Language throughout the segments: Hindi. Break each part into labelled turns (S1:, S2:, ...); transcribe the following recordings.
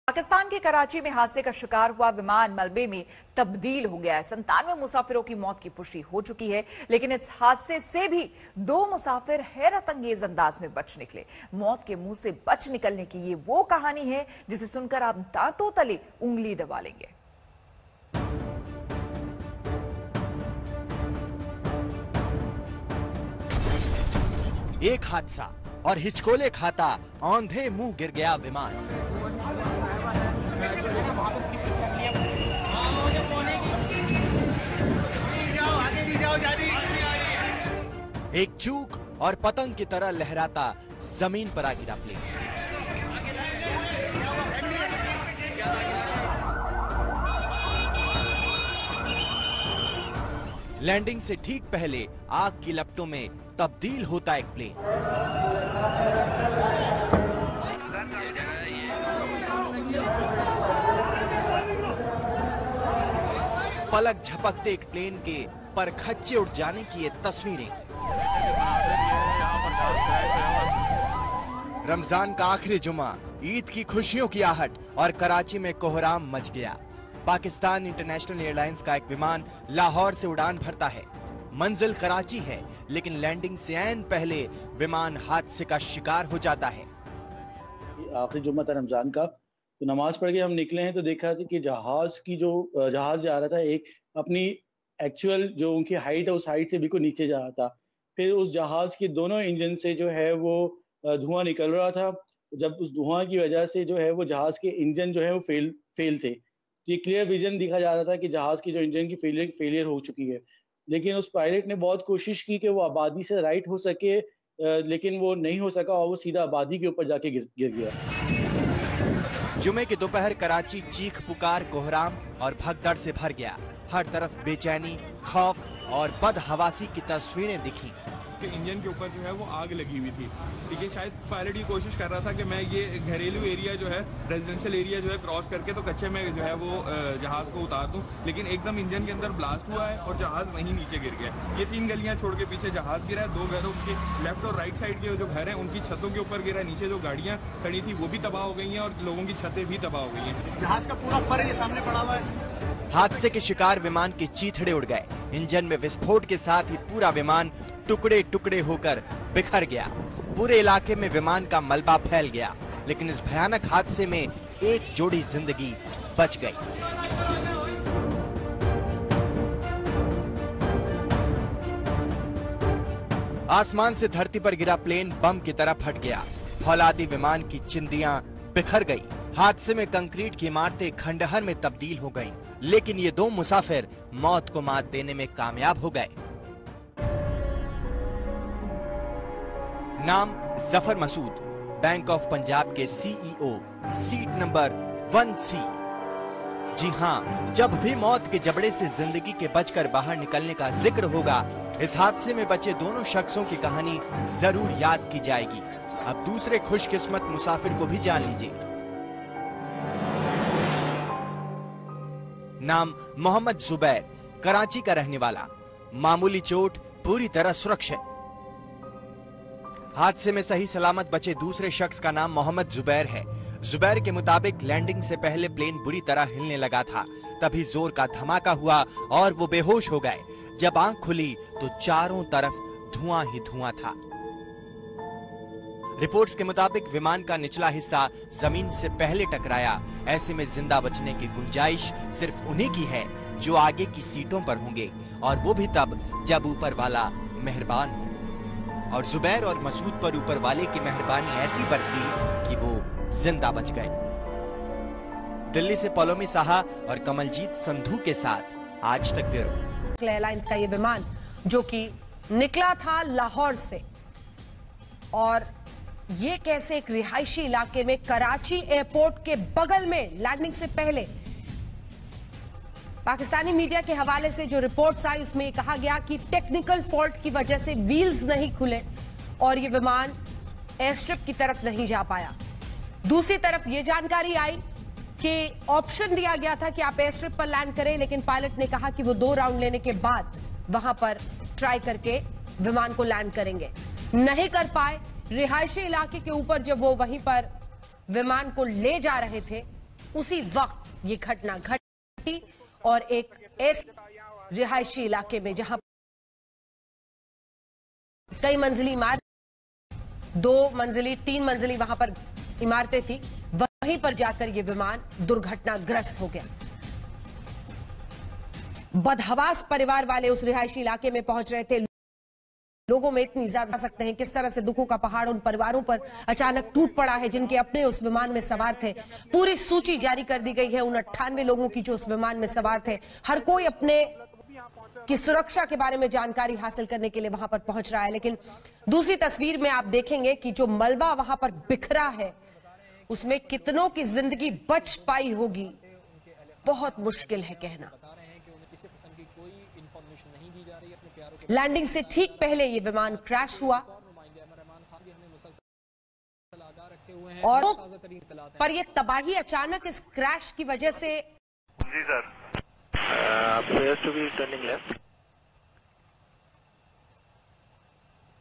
S1: पाकिस्तान के कराची में हादसे का शिकार हुआ विमान मलबे में तब्दील हो गया है। 97 मुसाफिरों की मौत की पुष्टि हो चुकी है, लेकिन इस हादसे से भी 2 मुसाफिर हैरत अंगेज अंदाज में बच निकले। मौत के मुंह से बच निकलने की ये वो कहानी है जिसे सुनकर आप दांतों तले उंगली दबा लेंगे।
S2: एक हादसा और हिचकोले खाता औंधे मुंह गिर गया विमान। एक चूक और पतंग की तरह लहराता जमीन पर आ गिरा प्लेन। लैंडिंग से ठीक पहले आग की लपटों में तब्दील होता एक प्लेन। पलक झपकते एक प्लेन के परखच्चे उठ जाने की ये तस्वीरें। रमजान का आखिरी जुमा, ईद की खुशियों की आहट और कराची में कोहराम मच गया। पाकिस्तान इंटरनेशनल एयरलाइंस का एक विमान लाहौर से उड़ान भरता है। मंजिल कराची है, लेकिन लैंडिंग से ऐन पहले विमान हादसे का शिकार हो जाता है।
S3: आखिरी जुम्मा था रमजान का, तो नमाज पढ़ के हम निकले हैं तो देखा था कि जहाज जा रहा था, एक अपनी एक्चुअल जो उनकी हाइट है उस हाइट से बिल्कुल नीचे जा रहा था। फिर उस जहाज के दोनों इंजन से जो है वो धुआं निकल रहा था। जब उस धुआं की वजह से जो है वो जहाज के इंजन जो है वो फेल थे। तो ये क्लियर विजन दिखा जा रहा था कि जहाज की जो इंजन की फेलियर हो चुकी है। लेकिन उस पायलट ने बहुत कोशिश की कि वो आबादी से राइट हो सके, लेकिन वो नहीं हो सका और वो सीधा आबादी के ऊपर जाके गिर गया।
S2: जुमे की दोपहर कराची चीख पुकार, कोहराम और भगदड़ से भर गया। हर तरफ बेचैनी, खौफ और बदहवासी की तस्वीरें दिखी।
S4: इंजन के ऊपर जो है वो आग लगी हुई थी। ठीक है, शायद पायलट ये कोशिश कर रहा था कि मैं ये घरेलू एरिया जो है, रेजिडेंशियल एरिया जो है क्रॉस करके तो कच्चे में जो है वो जहाज को उतार दूं, लेकिन एकदम इंजन के अंदर ब्लास्ट हुआ है और जहाज वहीं नीचे गिर गया। ये 3 गलियां छोड़ के पीछे जहाज गिरा है। 2 घरों के लेफ्ट और राइट साइड के जो घर हैं उनकी छतों के ऊपर गिरा है। नीचे जो गाड़ियां खड़ी थी वो भी तबाह हो गई हैं और लोगों की छतें भी तबाह हो गई हैं।
S5: जहाज का पूरा पर ये सामने पड़ा हुआ है।
S2: हादसे के शिकार विमान के चीथड़े उड़ गए। इंजन में विस्फोट के साथ ही पूरा विमान टुकड़े टुकड़े होकर बिखर गया। पूरे इलाके में विमान का मलबा फैल गया, लेकिन इस भयानक हादसे में एक जोड़ी जिंदगी बच गई। आसमान से धरती पर गिरा प्लेन बम की तरह फट गया। फौलादी विमान की चिंदियां बिखर गई। हादसे में कंक्रीट की इमारतें खंडहर में तब्दील हो गईं, लेकिन ये 2 मुसाफिर मौत को मात देने में कामयाब हो गए। नाम जफर मसूद, बैंक ऑफ पंजाब के सीईओ, सीट नंबर 1C। जी हाँ, जब भी मौत के जबड़े से जिंदगी के बचकर बाहर निकलने का जिक्र होगा, इस हादसे में बचे दोनों शख्सों की कहानी जरूर याद की जाएगी। अब दूसरे खुशकिस्मत मुसाफिर को भी जान लीजिए। नाम मोहम्मद जुबैर, कराची का रहने वाला, मामूली चोट, पूरी तरह सुरक्षित। हादसे में सही सलामत बचे दूसरे शख्स का नाम मोहम्मद जुबैर है। जुबैर के मुताबिक लैंडिंग से पहले प्लेन बुरी तरह हिलने लगा था, तभी जोर का धमाका हुआ और वो बेहोश हो गए। जब आंख खुली तो चारों तरफ धुआं ही धुआं था। रिपोर्ट्स के मुताबिक विमान का निचला हिस्सा जमीन से पहले टकराया। ऐसे में जिंदा बचने की गुंजाइश सिर्फ उन्हीं की है जो आगे की सीटों पर होंगे, और वो भी तब जब ऊपर वाला मेहरबान हो। और जुबैर और मसूद पर ऊपर वाले की मेहरबानी ऐसी बरसी कि वो जिंदा बच गए। दिल्ली से पलोमी साहा और कमलजीत संधू के साथ आज तक ब्यूरो।
S6: एयरलाइंस का ये विमान जो कि निकला था लाहौर से, और ये कैसे एक रिहायशी इलाके में कराची एयरपोर्ट के बगल में लैंडिंग से पहले, पाकिस्तानी मीडिया के हवाले से जो रिपोर्ट्स आई उसमें ये कहा गया कि टेक्निकल फॉल्ट की वजह से व्हील्स नहीं खुले और ये विमान एयर स्ट्रिप की तरफ नहीं जा पाया। दूसरी तरफ ये जानकारी आई कि ऑप्शन दिया गया था कि आप एयर स्ट्रिप पर लैंड करें, लेकिन पायलट ने कहा कि वो 2 राउंड लेने के बाद वहां पर ट्राई करके विमान को लैंड करेंगे। नहीं कर पाए। रिहायशी इलाके के ऊपर जब वो वहीं पर विमान को ले जा रहे थे उसी वक्त ये घटना घटी और एक ऐसे रिहायशी इलाके में जहां कई मंजिली इमारत, 2 मंजिली 3 मंजिली वहां पर इमारतें थी, वहीं पर जाकर यह विमान दुर्घटनाग्रस्त हो गया। बदहवास परिवार वाले उस रिहायशी इलाके में पहुंच रहे थे। लोगों में इतनी ज्यादा सकते हैं किस तरह से दुखों का पहाड़ उन परिवारों पर अचानक टूट पड़ा है जिनके अपने उस विमान में सवार थे। पूरी सूची जारी कर दी गई है उन 98 लोगों की जो उस विमान में सवार थे। हर कोई अपने की सुरक्षा के बारे में जानकारी हासिल करने के लिए वहां पर पहुंच रहा है। लेकिन दूसरी तस्वीर में आप देखेंगे कि जो मलबा वहां पर बिखरा है उसमें कितनों की जिंदगी बच पाई होगी, बहुत मुश्किल है कहना। लैंडिंग से ठीक पहले ये विमान क्रैश हुआ और पर ये तबाही अचानक इस क्रैश की वजह से।
S7: जी sir, to be turning left.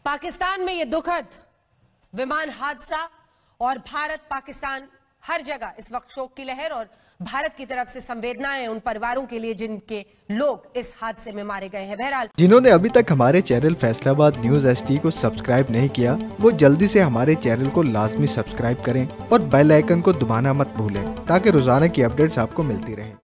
S6: Pakistan में ये दुखद विमान हादसा और भारत पाकिस्तान हर जगह इस वक्त शोक की लहर और भारत की तरफ से संवेदनाएं उन परिवारों के लिए जिनके लोग इस हादसे में मारे गए हैं। बहरहाल
S8: जिन्होंने अभी तक हमारे चैनल फैसलाबाद न्यूज एसटी को सब्सक्राइब नहीं किया वो जल्दी से हमारे चैनल को लाजमी सब्सक्राइब करें और बेल आइकन को दबाना मत भूलें ताकि रोजाना की अपडेट्स आपको मिलती रहें।